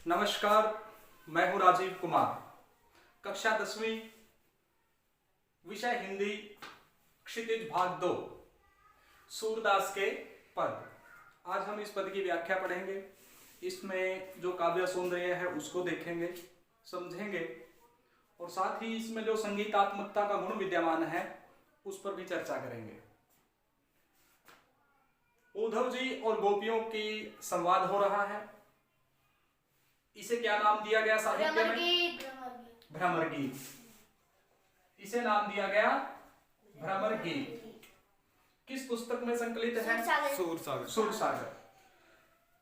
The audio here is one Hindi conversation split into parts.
नमस्कार, मैं हूं राजीव कुमार। कक्षा 10वीं, विषय हिंदी, क्षितिज भाग 2, सूरदास के पद। आज हम इस पद की व्याख्या पढ़ेंगे। इसमें जो काव्य सौंदर्य है उसको देखेंगे, समझेंगे और साथ ही इसमें जो संगीतात्मकता का गुण विद्यमान है उस पर भी चर्चा करेंगे। उद्धव जी और गोपियों की संवाद हो रहा है। इसे क्या नाम दिया गया साहित्य में? भ्रमर गीत। इसे नाम दिया गया भ्रमर गीत। किस पुस्तक में संकलित है? सूरसागर।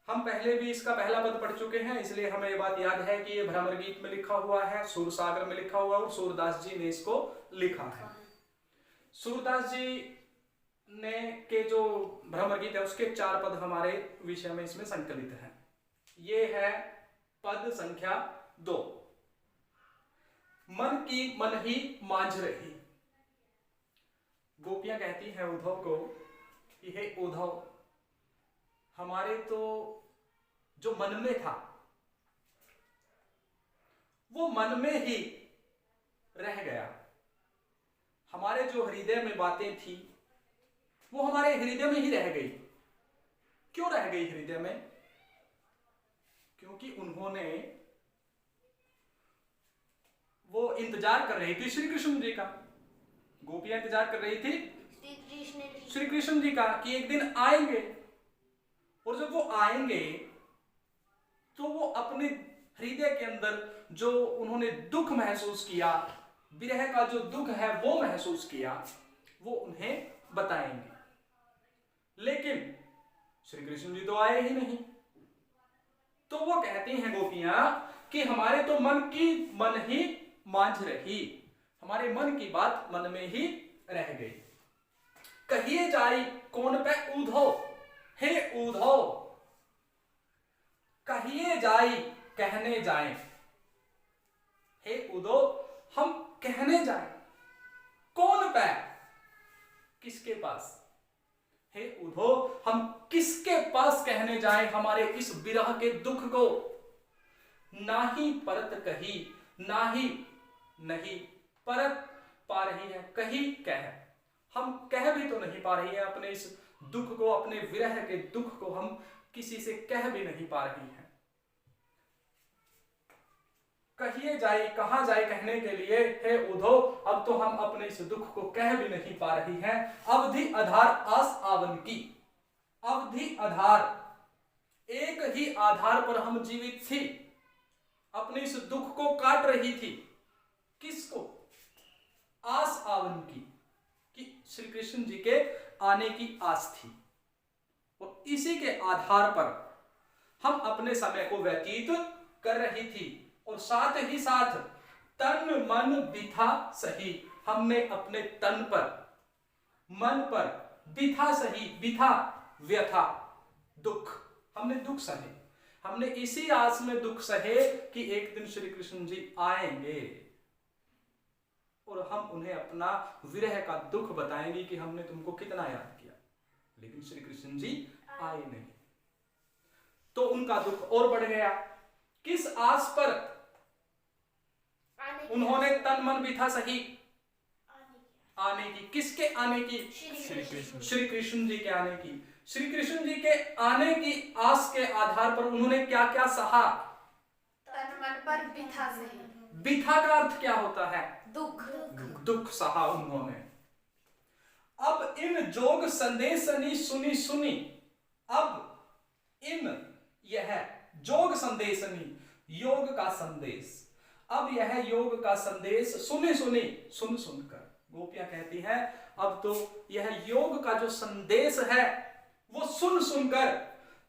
हम पहले भी इसका पहला पद पढ़ चुके हैं, इसलिए हमें ये बात याद है कि ये भ्रमर गीत में लिखा हुआ है, सूरसागर में लिखा हुआ और सूरदास जी ने इसको लिखा है। सूरदास जी ने के जो भ्रमर गीत है उसके 4 पद हमारे विषय में इसमें संकलित हैं। ये है पद संख्या 2। मन की मन ही मांझ रही। गोपियां कहती हैं उद्धव को कि हे उद्धव, हमारे तो जो मन में था वो मन में ही रह गया। हमारे जो हृदय में बातें थी वो हमारे हृदय में ही रह गई। क्यों रह गई हृदय में? क्योंकि उन्होंने वो इंतजार कर रही थी श्री कृष्ण जी का। गोपियां इंतजार कर रही थी श्री कृष्ण जी का कि एक दिन आएंगे, और जब वो आएंगे तो वो अपने हृदय के अंदर जो उन्होंने दुख महसूस किया, विरह का जो दुख है वो महसूस किया, वो उन्हें बताएंगे। लेकिन श्री कृष्ण जी तो आए ही नहीं। तो वो कहती हैं गोपियां कि हमारे तो मन की मन ही मांझ रही, हमारे मन की बात मन में ही रह गई। कहिए जाई कौन पे उद्धव, हे उद्धव, कहिए जाई कहने जाए। हे उद्धव, हम कहने जाए कौन पे, किसके पास? हे उद्धव, हम किसके पास कहने जाएं हमारे इस विरह के दुख को? ना ही परत कही, ना ही नहीं परत पा रही है, कही कह। हम कह भी तो नहीं पा रही है अपने इस दुख को, अपने विरह के दुख को हम किसी से कह भी नहीं पा रही हैं। कहिए जाए, कहा जाए कहने के लिए, हे उद्धव, अब तो हम अपने इस दुख को कह भी नहीं पा रही हैं। अवधि आधार आस आवन की। अवधि आधार, एक ही आधार पर हम जीवित थी, अपने इस दुख को काट रही थी। किसको? आस आवन की, कि श्री कृष्ण जी के आने की आस थी, और इसी के आधार पर हम अपने समय को व्यतीत कर रही थी। और साथ ही साथ तन मन बिथा सही, हमने अपने तन पर, मन पर, बिथा सही, बिथा व्यथा, दुख, हमने दुख सहे। हमने इसी आस में दुख सहे कि एक दिन श्री कृष्ण जी आएंगे और हम उन्हें अपना विरह का दुख बताएंगे कि हमने तुमको कितना याद किया। लेकिन श्री कृष्ण जी आए नहीं, तो उनका दुख और बढ़ गया। किस आस पर उन्होंने तन मन बिथा सही? आने की। किसके आने की? श्री कृष्ण जी के आने की। श्री कृष्ण जी के आने की आस के आधार पर उन्होंने क्या क्या सहा? तन मन पर बिथा सही। बिथा का अर्थ क्या होता है? दुख। दुख सहा उन्होंने। अब इन जोग संदेशनी सुनी सुनी, अब इन, यह जोग संदेशनी, योग का संदेश, अब यह योग का संदेश सुनी सुनी, सुन सुनकर। गोपियां कहती हैं अब तो यह योग का जो संदेश है वो सुन सुनकर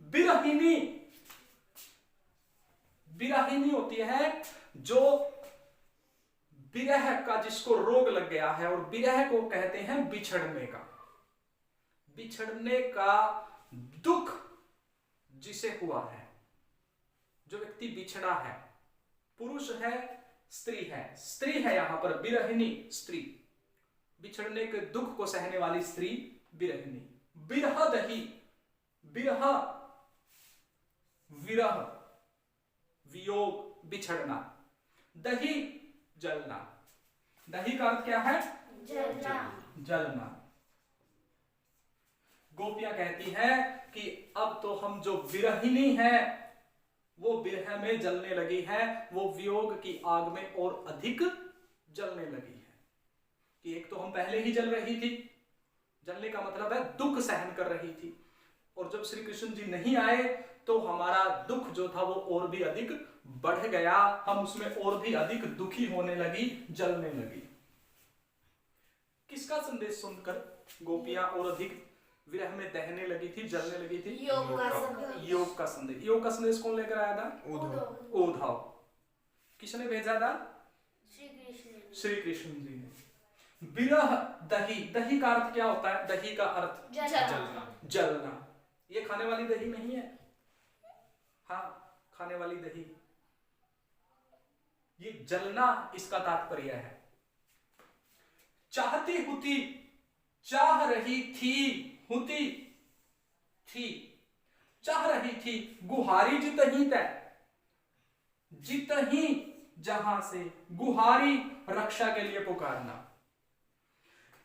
विरहिनी, विरहिनी होती है जो विरह का, जिसको रोग लग गया है, और विरह को कहते हैं बिछड़ने का। बिछड़ने का दुख जिसे हुआ है, जो व्यक्ति बिछड़ा है, पुरुष है स्त्री है यहां पर विरहिनी स्त्री, बिछड़ने के दुख को सहने वाली स्त्री विरहिनी। बिरह दही, बिरह, विरह, वियोग बिछड़ना। दही जलना, दही का अर्थ क्या है? जलना। जलना। गोपियां कहती हैं कि अब तो हम जो विरहिणी हैं वो विरह में जलने लगी है, वो वियोग की आग में और अधिक जलने लगी है। कि एक तो हम पहले ही जल रही थी, जलने का मतलब है दुख सहन कर रही थी, और जब श्री कृष्ण जी नहीं आए तो हमारा दुख जो था वो और भी अधिक बढ़ गया, हम उसमें और भी अधिक दुखी होने लगी, जलने लगी। किसका संदेश सुनकर गोपियां और अधिक विरह में दहने लगी थी, जलने लगी थी? योग का संदेश। योग का संदेश। योग का संदेश कौन लेकर आया था? उद्धव। किसने भेजा था? श्री कृष्ण जी ने। विरह दही, दही का अर्थ क्या होता है? दही का अर्थ जलना। जलना। ये खाने वाली दही नहीं है, हाँ खाने वाली दही, ये जलना इसका तात्पर्य है। चाहती हुती, चाह रही थी, हुती थी, चाह रही थी, गुहारी जितही तय, जितही जहां से, गुहारी रक्षा के लिए पुकारना,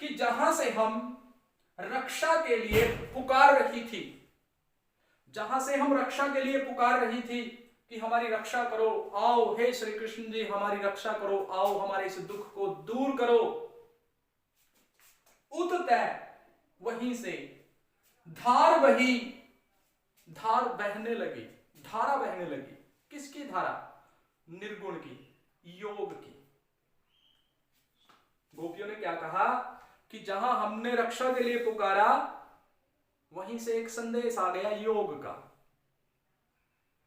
कि जहां से हम रक्षा के लिए पुकार रही थी, जहां से हम रक्षा के लिए पुकार रही थी कि हमारी रक्षा करो, आओ हे श्री कृष्ण जी हमारी रक्षा करो, आओ हमारे इस दुख को दूर करो, उततय वहीं से धार बही, धार बहने लगी, धारा बहने लगी। किसकी धारा? निर्गुण की, योग की। गोपियों ने क्या कहा कि जहां हमने रक्षा के लिए पुकारा वहीं से एक संदेश आ गया योग का,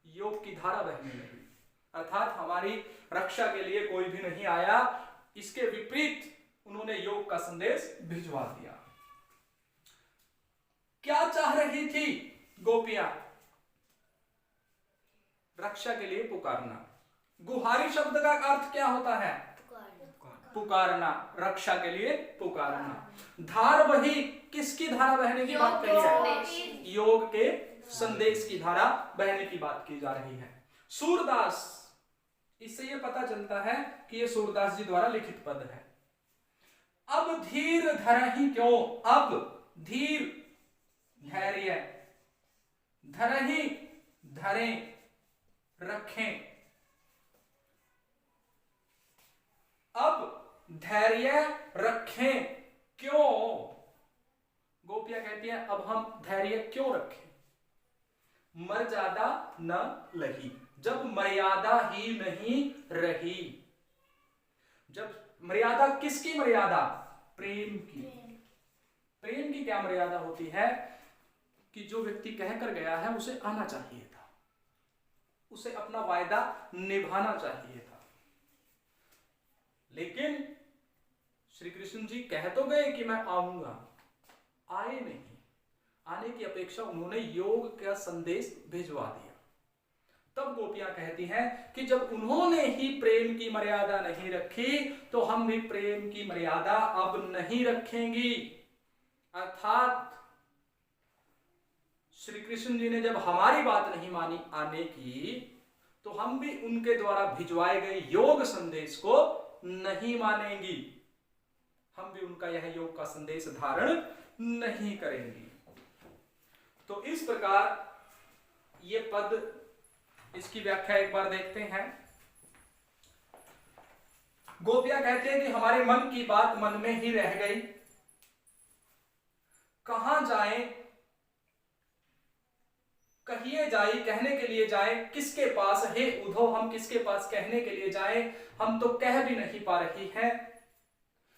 योग की धारा बहने लगी, अर्थात हमारी रक्षा के लिए कोई भी नहीं आया, इसके विपरीत उन्होंने योग का संदेश भिजवा दिया। क्या चाह रही थी गोपियां? रक्षा के लिए पुकारना। गुहारी शब्द का अर्थ क्या होता है? पुकारना, रक्षा के लिए पुकारना। धार बही, किसकी धारा बहने की बात कही है? योग के संदेश की धारा बहने की बात की जा रही है। सूरदास, इससे यह पता चलता है कि यह सूरदास जी द्वारा लिखित पद है। अब धीर धरहि क्यों, अब धीर धैर्य, धरहि धरें रखें, अब धैर्य रखें क्यों? गोपियां कहती हैं अब हम धैर्य क्यों रखें? मर्यादा न लही, जब मर्यादा ही नहीं रही। जब मर्यादा, किसकी मर्यादा? प्रेम की। प्रेम की क्या मर्यादा होती है कि जो व्यक्ति कहकर गया है उसे आना चाहिए था, उसे अपना वायदा निभाना चाहिए था। लेकिन श्री कृष्ण जी कह तो गए कि मैं आऊंगा, आए नहीं। आने की अपेक्षा उन्होंने योग का संदेश भिजवा दिया। तब गोपियां कहती हैं कि जब उन्होंने ही प्रेम की मर्यादा नहीं रखी तो हम भी प्रेम की मर्यादा अब नहीं रखेंगी। अर्थात श्री कृष्ण जी ने जब हमारी बात नहीं मानी आने की, तो हम भी उनके द्वारा भिजवाए गए योग संदेश को नहीं मानेंगी, हम भी उनका यह योग का संदेश धारण नहीं करेंगी। तो इस प्रकार ये पद, इसकी व्याख्या एक बार देखते हैं। गोपियां कहते हैं कि हमारे मन की बात मन में ही रह गई, कहां जाए, कहिए जाए, कहने के लिए जाए किसके पास? हे उद्धव, हम किसके पास कहने के लिए जाए? हम तो कह भी नहीं पा रही हैं।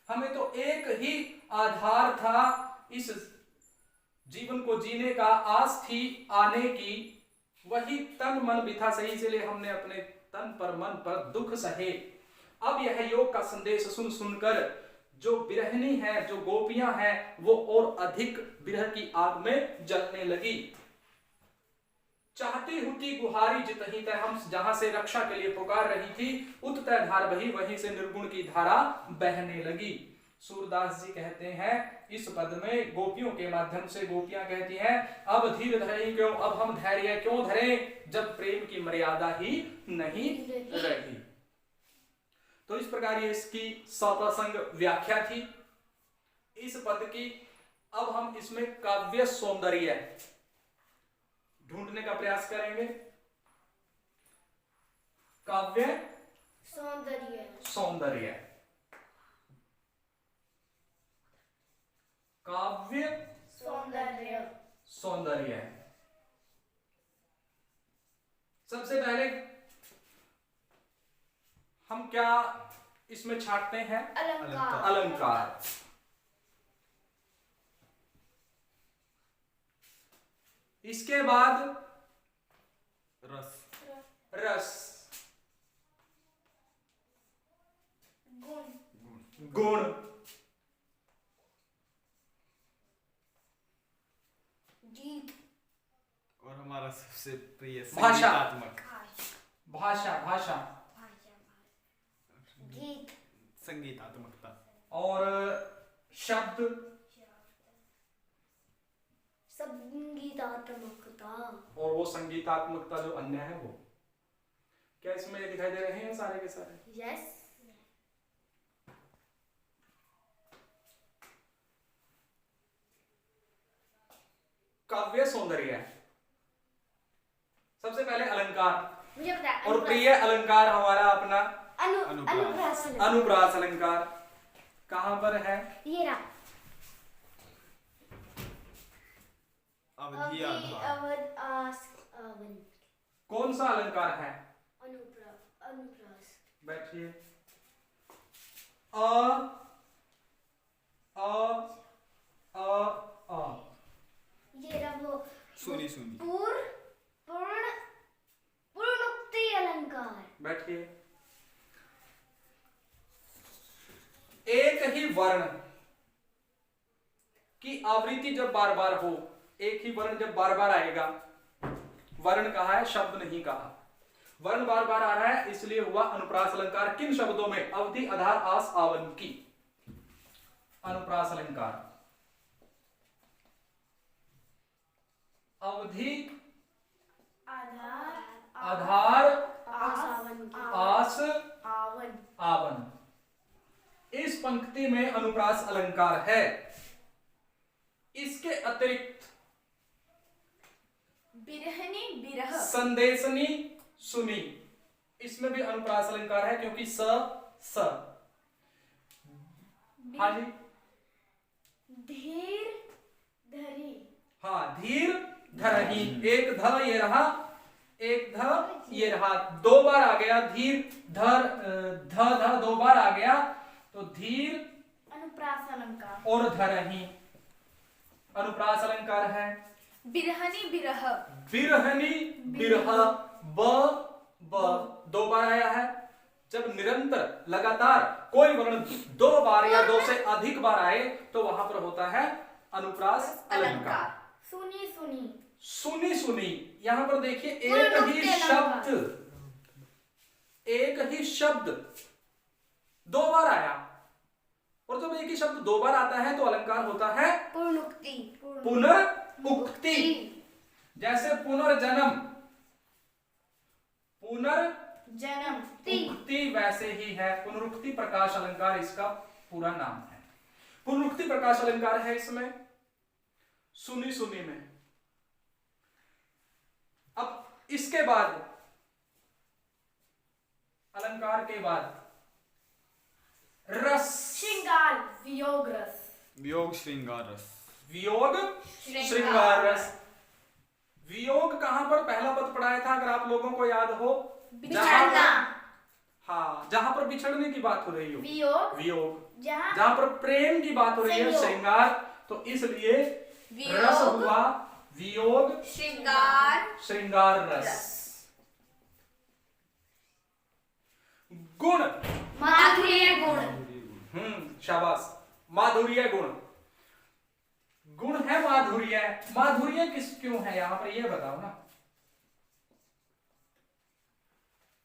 हमें तो एक ही आधार था इस जीवन को जीने का, आस थी आने की, वही तन मन भी था सही, इसलिए हमने अपने तन पर मन पर दुख सहे। अब यह योग का संदेश सुन सुनकर जो विरहिणी है, जो गोपियां हैं, वो और अधिक विरह की आग में जलने लगी। चाहती हुती गुहारी जितही तय, हम जहां से रक्षा के लिए पुकार रही थी, उततय धार बही, वहीं से निर्गुण की धारा बहने लगी। सूरदास जी कहते हैं इस पद में गोपियों के माध्यम से गोपियां कहती हैं अब धीर धरे क्यों, अब हम धैर्य क्यों धरें जब प्रेम की मर्यादा ही नहीं रही। तो इस प्रकार ये इसकी सप्रसंग व्याख्या थी इस पद की। अब हम इसमें काव्य सौंदर्य ढूंढने का प्रयास करेंगे। काव्य सौंदर्य सौंदर्य, काव्य सौंदर्य सौंदर्य। सबसे पहले हम क्या इसमें छांटते हैं? अलंकार अलंकार। इसके बाद रस रस, गुण गुण, गीत और हमारा सबसे प्रिय भाषा। संगीतात्मक भाषा भाषा गीत संगीतात्मकता और शब्द संगीतात्मकता और वो संगीतात्मकता जो अन्य है वो। क्या इसमें दिखाई दे रहे हैं सारे के सारे? यस काव्य सौंदर्य। सबसे पहले अलंकार मुझे पता है और प्रिय अलंकार हमारा अपना अनुप्रास अनुप्रास अलंकार कहां पर है? ये रहा अवधि आधार कौन सा अलंकार है? अनुप्रास बैठिए। अ अ अ अ ये रहा वो सुनी सुनी पूर्णोक्ति अलंकार। बैठिए। एक ही वर्ण की आवृत्ति जब बार बार हो, एक ही वर्ण जब बार बार आएगा, वर्ण कहा है शब्द नहीं कहा, वर्ण बार बार आ रहा है इसलिए हुआ अनुप्रास अलंकार। किन शब्दों में? अवधि आधार आस आवन की अनुप्रास अलंकार। अवधि आधार आस आवन, इस पंक्ति में अनुप्रास अलंकार है। इसके अतिरिक्त बिरहनी बिरह संदेशनी सुनी, इसमें भी अनुप्रास अलंकार है क्योंकि स हाँ जी धीर धरी हाँ धीर धरही, एक ध ये रहा, एक ध ये रहा, दो बार आ गया धीर धर, ध ध दो बार आ गया तो धीर अनुप्रास अलंकार। और धरही अनुप्रास अलंकार है। बिरहनी बिरह बिरहनी बिरह, ब ब दो बार आया है। जब निरंतर लगातार कोई वर्ण दो बार या दो से अधिक बार आए तो वहां पर होता है अनुप्रास अलंकार। सुनी सुनी सुनी सुनी, यहां पर देखिए एक ही शब्द दो बार आया, और जब एक ही शब्द दो बार आता है तो अलंकार होता है पूर्णोक्ति पुनरुक्ति। जैसे पुनर्जन्म जन्म उक्ति वैसे ही है, पुनरुक्ति प्रकाश अलंकार इसका पूरा नाम है। पुनरुक्ति प्रकाश अलंकार है इसमें सुनी सुनी में। अब इसके बाद अलंकार के बाद रस, श्रृंगार वियोग रस वियोग श्रृंगार रस। वियोग श्रृंगार रस। वियोग कहां पर पहला पद पढ़ाया था अगर आप लोगों को याद हो? बिछड़ना। हाँ, जहां पर बिछड़ने की बात हो रही हो वियोग, वियोग, जहां जहां पर प्रेम की बात हो रही है श्रृंगार, तो इसलिए रस हुआ वियोग श्रृंगार रस। गुण माधुर्य गुण शाबाश, माधुर्य गुण। गुण है माधुर्य। माधुर्य किस क्यों है यहां पर ये बताओ ना?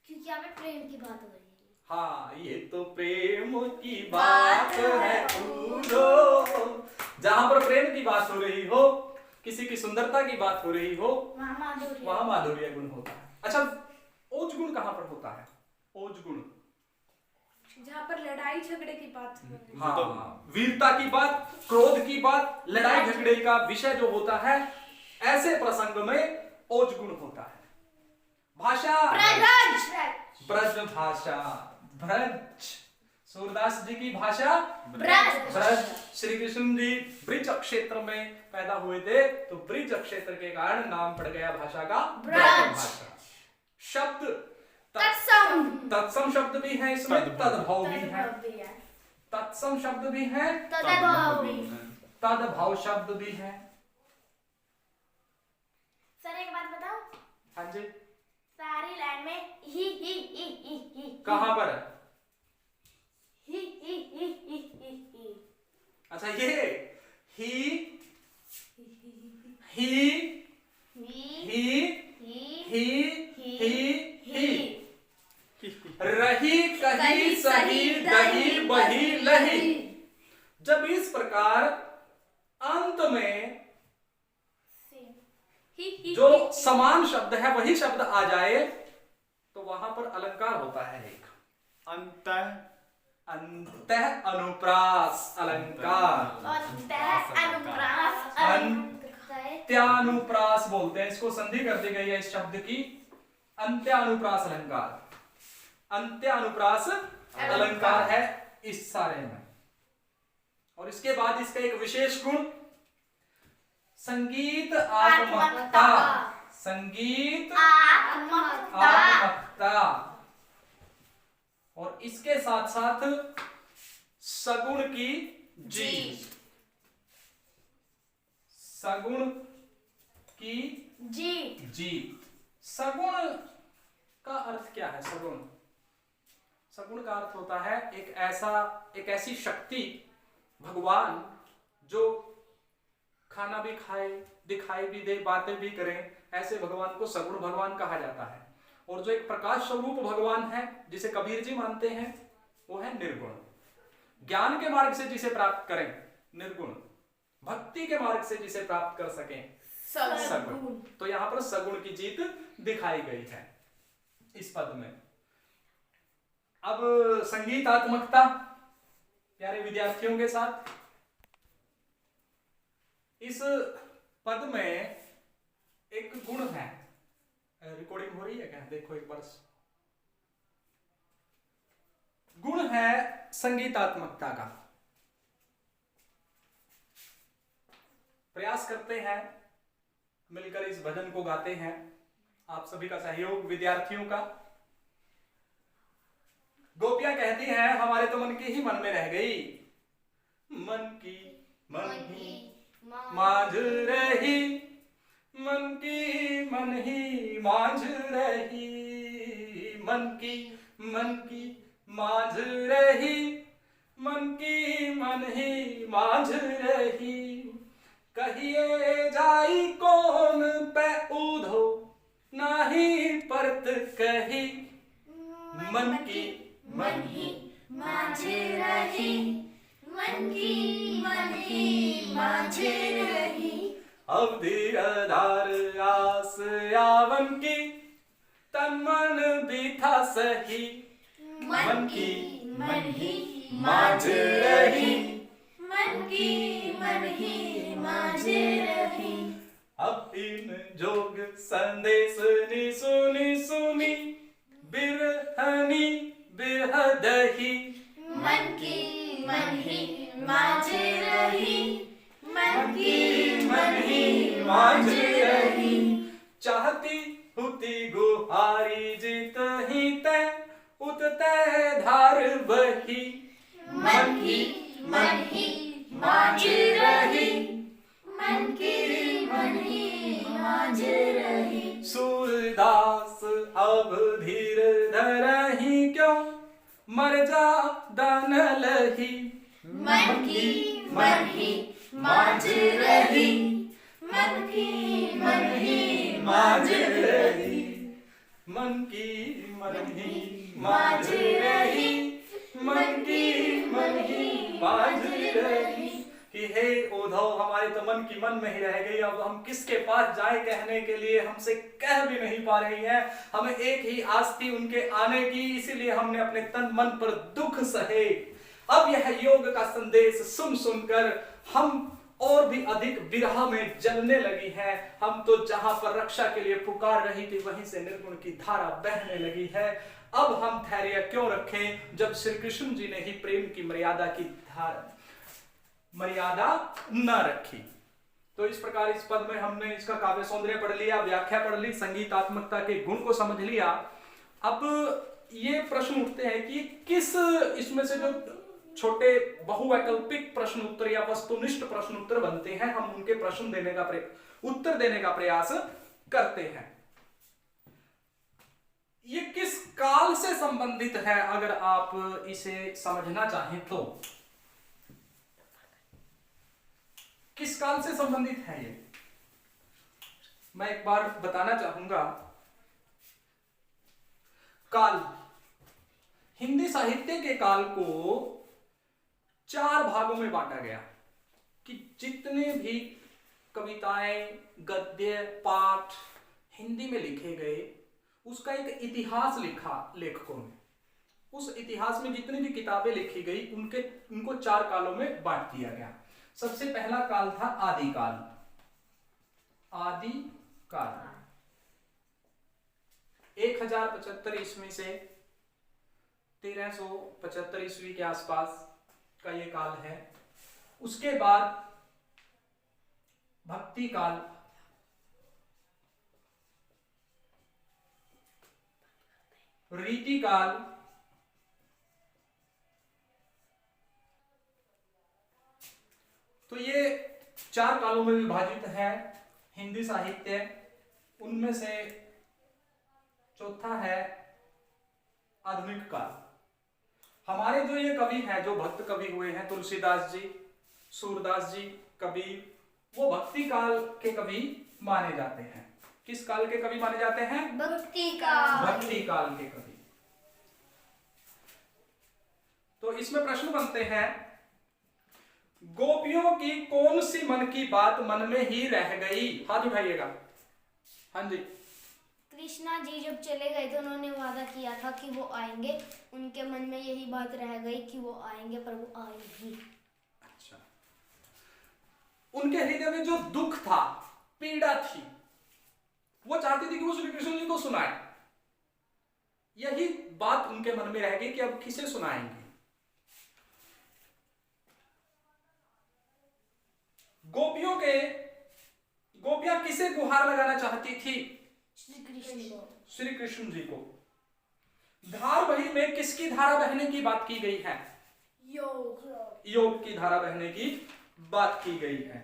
क्योंकि यहाँ पे प्रेम की बात हो रही है। हाँ, ये तो प्रेम की बात है उधो। जहां पर प्रेम की बात हो रही हो, किसी की सुंदरता की बात हो रही हो, वहां माधुर्य गुण होता है। अच्छा, ओज गुण कहां पर होता है? ओज गुण जहाँ पर लड़ाई झगड़े की बात हो रही है। हाँ, वीरता की बात, क्रोध की बात, लड़ाई झगड़े का विषय जो होता है, ऐसे प्रसंग में ओज गुण होता है। भाषा ब्रज भाषा, ब्रज सूरदास जी की भाषा ब्रज। श्री कृष्ण जी ब्रिज क्षेत्र में पैदा हुए थे, तो ब्रिज क्षेत्र के कारण नाम पड़ गया भाषा का ब्रज भाषा। शब्द तत्सम शब्द भी है इसमें, तद्भव भी है। तत्सम शब्द भी है, तद्भव शब्द भी है। सर एक बात बताओ, हाँ जी, सारी लाइन में ही कहां पर है? ही अच्छा, ये ही रही कही सही दही बही लही। जब इस प्रकार अंत में जो समान शब्द है वही शब्द आ जाए तो वहां पर अलंकार होता है एक, अंत अनुप्रास अलंकार। अंत्यानुप्रास बोलते हैं इसको, संधि कर दी गई है इस शब्द की, अंत्यानुप्रास अलंकार। अंत्यानुप्रास अलंकार है इस सारे में। और इसके बाद इसका एक विशेष गुण, संगीत आत्मकता। संगीत आत्मकता। और इसके साथ साथ सगुण की जीत। सगुण की जीत। सगुण का अर्थ क्या है? सगुण का अर्थ होता है एक ऐसी शक्ति, भगवान जो खाना भी खाए, दिखाई भी दे, बातें भी करें, ऐसे भगवान को सगुण भगवान कहा जाता है। और जो एक प्रकाश स्वरूप भगवान है जिसे कबीर जी मानते हैं, वो है निर्गुण। ज्ञान के मार्ग से जिसे प्राप्त करें निर्गुण, भक्ति के मार्ग से जिसे प्राप्त कर सकें सगुण। तो यहां पर सगुण की जीत दिखाई गई है इस पद में। अब संगीतात्मकता, प्यारे विद्यार्थियों के साथ इस पद में एक गुण है। रिकॉर्डिंग हो रही है क्या? देखो एक बार। गुण है संगीतात्मकता का। प्रयास करते हैं, मिलकर इस भजन को गाते हैं। आप सभी का सहयोग, विद्यार्थियों का। गोपियां कहती हैं, हमारे तो मन की ही मन में रह गई, मन की मन ही मांझ रही, मन की मन ही मांझ रही, मन की मांझ रही, मन की मन ही मांझ रही। कहिए जाई कौन पे उधो, नाही परत कही, मन की मन ही मांझ रही, मन की मन ही मांझ रही। अवधि आधार आस यावन की, तन मन भी था सही, मन की मन ही मांझ रही, मन की मन ही मांझ रही। अब इन जोग संदेश नि सुनी सुनी, बिरहनी बिरहदही, मन की मन ही मांझ रही, मन की मन ही मांझ रही। चाहती हुती गुहारी जित ही तै, उत तै धार बही, मन की मन ही मांझ रही, मन की मन ही मांझ रही। सूरदास अब धीर धरही क्यों, मर जा दान लही, मन की मन ही मांझ रही, मन की मन ही मांझ रही। मन की मन ही माझ रही, मन की मन ही माझ रही, कि हे उद्धव हमारे तो मन की मन में ही रह गई, अब हम किसके पास जाए कहने के लिए, हमसे कह भी नहीं पा रही हैं। हमें एक ही आस थी उनके आने की, इसीलिए हमने अपने तन मन पर दुख सहे। अब यह योग का संदेश सुन सुनकर हम और भी अधिक विरह में जलने लगी हैं। हम तो जहां पर रक्षा के लिए पुकार रही थी वहीं से निर्गुण की धारा बहने लगी है। अब हम धैर्य क्यों रखें जब श्री कृष्ण जी ने ही प्रेम की मर्यादा की मर्यादा न रखी। तो इस प्रकार इस पद में हमने इसका काव्य सौंदर्य पढ़ लिया, व्याख्या पढ़ ली, संगीतात्मकता के गुण को समझ लिया। अब ये प्रश्न उठते हैं कि किस इसमें से जो छोटे बहुवैकल्पिक प्रश्न उत्तर या वस्तुनिष्ठ प्रश्न उत्तर बनते हैं, हम उनके प्रश्न देने का उत्तर देने का प्रयास करते हैं। ये किस काल से संबंधित है अगर आप इसे समझना चाहें तो किस काल से संबंधित है ये, मैं एक बार बताना चाहूंगा। काल, हिंदी साहित्य के काल को 4 भागों में बांटा गया कि जितने भी कविताएं, गद्य, पाठ हिंदी में लिखे गए उसका एक इतिहास लिखा लेखकों ने। उस इतिहास में जितनी भी किताबें लिखी गई उनको 4 कालों में बांट दिया गया। सबसे पहला काल था आदिकाल। आदिकाल 1075 ईस्वी से 1375 ईस्वी के आसपास का ये काल है। उसके बाद भक्ति काल, रीति काल, तो ये 4 कालों में विभाजित है हिंदी साहित्य। उनमें से चौथा है आधुनिक काल। हमारे जो ये कवि हैं, जो भक्त कवि हुए हैं, तुलसीदास जी, सूरदास जी, कबीर, वो भक्ति काल के कवि माने जाते हैं। किस काल के कवि माने जाते हैं? भक्ति काल। भक्ति काल के कवि। तो इसमें प्रश्न बनते हैं, गोपियों की कौन सी मन की बात मन में ही रह गई? हाथ उठाइएगा। हाँ जी। कृष्णा जी जब चले गए थे उन्होंने वादा किया था कि वो आएंगे, उनके मन में यही बात रह गई कि वो आएंगे, पर वो आए नहीं। अच्छा, उनके हृदय में जो दुख था, पीड़ा थी, वो चाहती थी कि वो श्री कृष्ण जी को सुनाए। यही बात उनके मन में रह गई कि अब किसे सुनाएंगे। गोपियां किसे गुहार लगाना चाहती थी? श्री कृष्ण को। श्री कृष्ण जी को। धार बही में किसकी धारा बहने की बात की गई है? योग की धारा बहने की बात की गई है।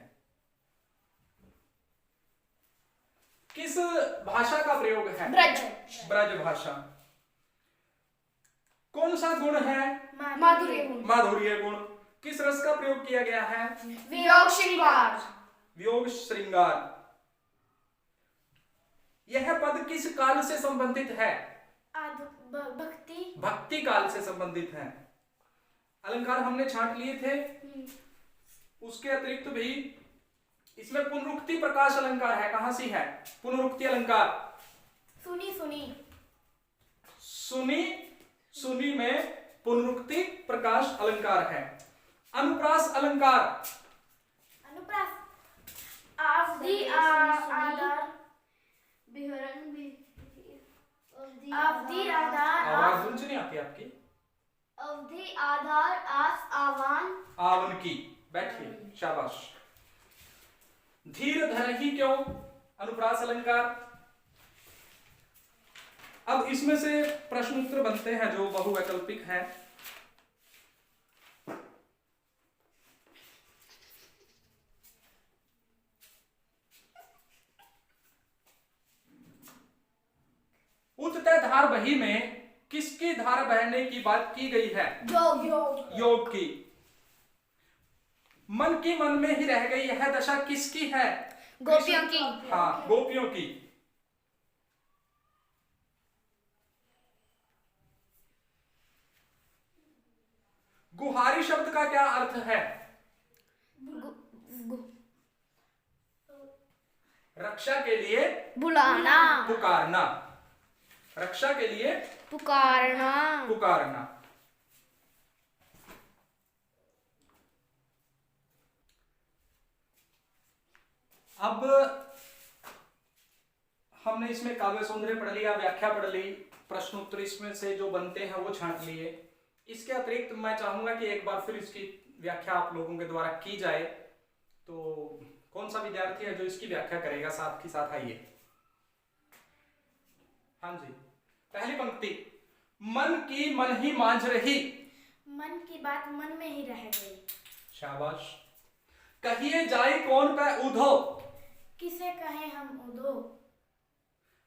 किस भाषा का प्रयोग है? ब्रज भाषा। कौन सा गुण है? माधुर्य गुण। माधुर्य गुण। किस रस का प्रयोग किया गया है? वियोग श्रृंगार। वियोग श्रृंगार। यह पद किस काल से संबंधित है? भक्ति। भक्ति काल से संबंधित है। अलंकार हमने छांट लिए थे। उसके अतिरिक्त भी इसमें पुनरुक्ति प्रकाश अलंकार है। कहां सी है पुनरुक्ति अलंकार? सुनी सुनी सुनी सुनी में पुनरुक्ति प्रकाश अलंकार है। अनुप्रास अलंकार। अनुप्रास अवधि आधार अवधि आधार आवाज ऊंची नहीं आती आपकी। अवधि आधार आस आवान आवन की। बैठिए, शाबाश। धीर धर ही क्यों? अनुप्रास अलंकार। अब इसमें से प्रश्न उत्तर बनते हैं जो बहुवैकल्पिक हैं। उठते धार बही में किसकी धार बहने की बात की गई है? योग की। मन की मन में ही रह गई यह दशा किसकी है? गोपियों की। हाँ, गोपियों की। गुहारी शब्द का क्या अर्थ है? रक्षा के लिए बुलाना, पुकारना, रक्षा के लिए पुकारना। पुकारना। अब हमने इसमें काव्य सौंदर्य पढ़ लिया, व्याख्या पढ़ ली, प्रश्नोत्तर इसमें से जो बनते हैं वो छांट लिए। इसके अतिरिक्त मैं चाहूंगा कि एक बार फिर इसकी व्याख्या आप लोगों के द्वारा की जाए। तो कौन सा विद्यार्थी है जो इसकी व्याख्या करेगा साथ ही साथ? आइए। हाँ जी, पहली पंक्ति, मन की मन ही मांझ रही। मन की बात मन में ही रह गई। शाबाश। कहिए जाए कौन पे उधो, किसे कहें हम उधो,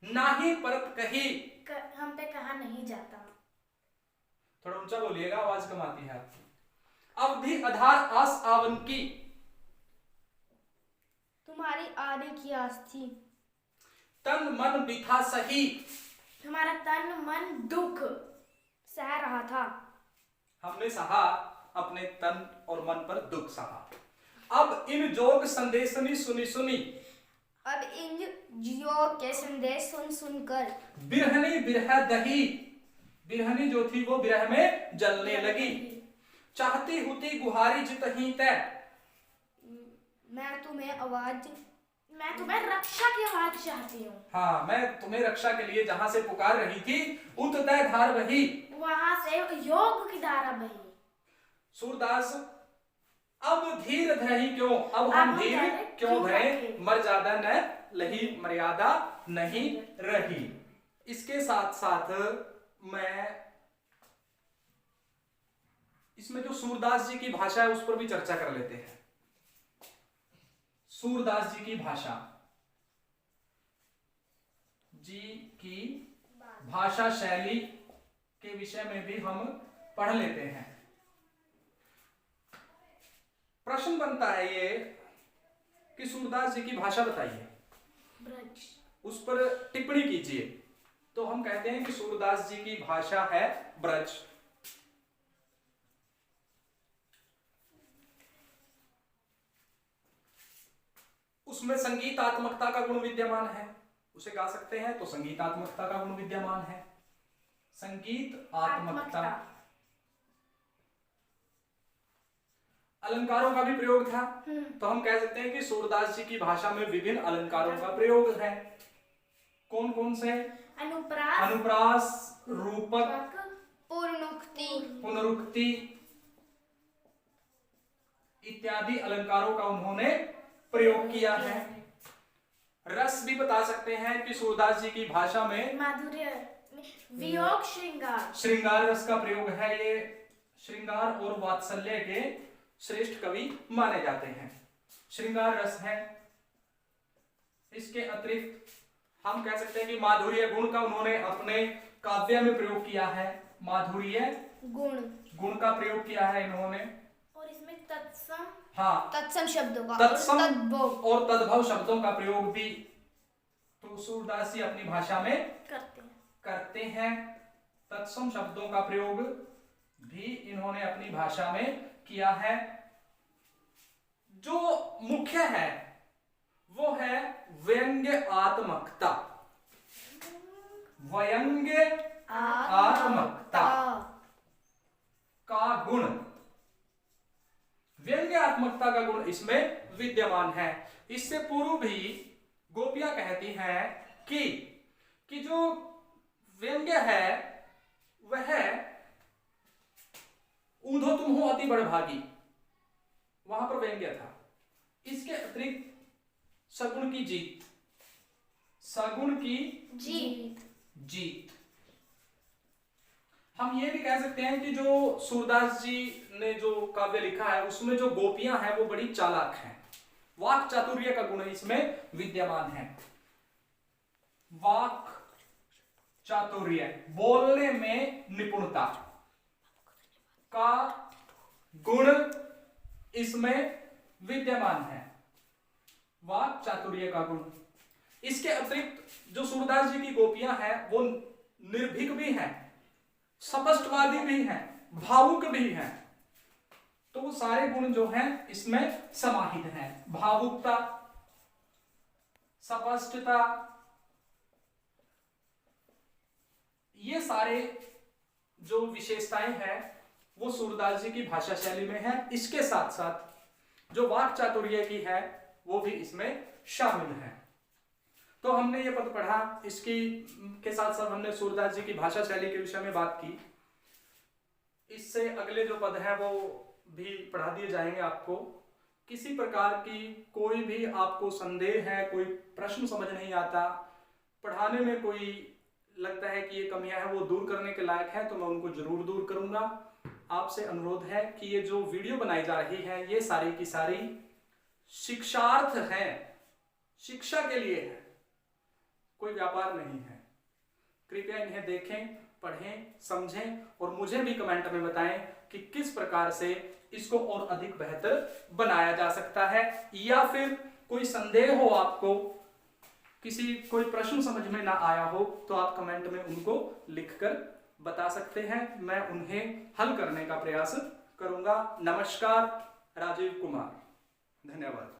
नाही परत कही। हम पे कहा नहीं जाता। थोड़ा ऊंचा बोलिएगा, आवाज कम आती है आपकी। अवधि आधार आस आवन की, तुम्हारी आने की आस थी। तन मन बिथा सही, हमारा तन मन दुख सह रहा था। हमने सहा, अपने तन और मन पर दुख सहा। अब इन जोग संदेशनी सुनी सुनी, अब इन जियो के संदेश सुन सुनकर बिरहनी बिरह दही, बिरहनी जो थी वो विरह में जलने लगी। चाहती हुती गुहारी जितही तय, मैं तुम्हें रक्षा की आवाज चाहती हूँ। हाँ, मैं तुम्हें रक्षा के लिए जहां से पुकार रही थी, उत तय धार बही। वहां से योग की धारा बही। सूरदास, अब धीर धरही क्यों, अब हम धीर क्यों धरें, मर्यादा न लही, मर्यादा नहीं रही। इसके साथ साथ मैं इसमें जो सूरदास जी की भाषा है उस पर भी चर्चा कर लेते हैं। सूरदास जी की भाषा, जी की भाषा शैली के विषय में भी हम पढ़ लेते हैं। प्रश्न बनता है ये कि सूरदास जी की भाषा बताइए, ब्रज। उस पर टिप्पणी कीजिए। तो हम कहते हैं कि सूरदास जी की भाषा है ब्रज। उसमें संगीतात्मकता का गुण विद्यमान है, उसे गा सकते हैं तो संगीतात्मकता का गुण विद्यमान है। संगीत आत्मकता, अलंकारों का भी प्रयोग था। तो हम कह सकते हैं कि सूरदास जी की भाषा में विभिन्न अलंकारों का प्रयोग है। कौन कौन से? अनुप्रास, अनुप्रास, रूपक, पूर्णोक्ति, पुनरुक्ति इत्यादि अलंकारों का उन्होंने प्रयोग किया है। रस भी बता सकते हैं कि सूरदास जी की भाषा में माधुर्य, वियोग, श्रृंगार, श्रृंगार रस का प्रयोग है। ये श्रृंगार और वात्सल्य के श्रेष्ठ कवि माने जाते हैं। श्रृंगार रस है। इसके अतिरिक्त हम कह सकते हैं कि माधुर्य गुण का उन्होंने अपने काव्य में प्रयोग किया है। माधुर्य गुण का प्रयोग किया है इन्होंने। और इसमें तत्सम, हाँ, तत्सम शब्दों का तत्सम तद्भव और तद्भव शब्दों का प्रयोग भी तो सूरदास जी अपनी भाषा में करते हैं। तत्सम शब्दों का प्रयोग भी इन्होंने अपनी भाषा में किया है। जो मुख्य है वो है व्यंग्य आत्मकता, व्यंग्य आत्मकता का गुण, व्यंग्यात्मकता का गुण इसमें विद्यमान है। इससे पूर्व भी गोपियां कहती हैं कि जो व्यंग्य है वह ऊंधो तुम हो अति बड़भागी, वहां पर व्यंग्य था। इसके अतिरिक्त सगुण की जीत, सगुण की जीत। हम ये भी कह सकते हैं कि जो सूरदास जी ने जो काव्य लिखा है उसमें जो गोपियां हैं वो बड़ी चालाक हैं। वाक चातुर्य का गुण इसमें विद्यमान है। वाक चातुर्य, बोलने में निपुणता का गुण इसमें विद्यमान है। वाक चातुर्य का गुण। इसके अतिरिक्त जो सूरदास जी की गोपियां हैं वो निर्भीक भी हैं, स्पष्टवादी भी हैं, भावुक भी हैं। तो वो सारे गुण जो हैं इसमें समाहित हैं। भावुकता, स्पष्टता, ये सारे जो विशेषताएं हैं वो सूरदास जी की भाषा शैली में है। इसके साथ साथ जो वाक चातुर्य की है वो भी इसमें शामिल है। तो हमने ये पद पढ़ा, इसकी के साथ साथ हमने सूरदास जी की भाषा शैली के विषय में बात की। इससे अगले जो पद है वो भी पढ़ा दिए जाएंगे आपको। किसी प्रकार की कोई भी आपको संदेह है, कोई प्रश्न समझ नहीं आता, पढ़ाने में कोई लगता है कि ये कमियां हैं वो दूर करने के लायक है, तो मैं उनको जरूर दूर करूंगा। आपसे अनुरोध है कि ये जो वीडियो बनाई जा रही है ये सारी की सारी शिक्षार्थ है, शिक्षा के लिए है, कोई व्यापार नहीं है। कृपया इन्हें देखें, पढ़ें, समझें और मुझे भी कमेंट में बताएं कि किस प्रकार से इसको और अधिक बेहतर बनाया जा सकता है, या फिर कोई संदेह हो आपको, कोई प्रश्न समझ में ना आया हो तो आप कमेंट में उनको लिखकर बता सकते हैं। मैं उन्हें हल करने का प्रयास करूंगा। नमस्कार, राजीव कुमार। धन्यवाद।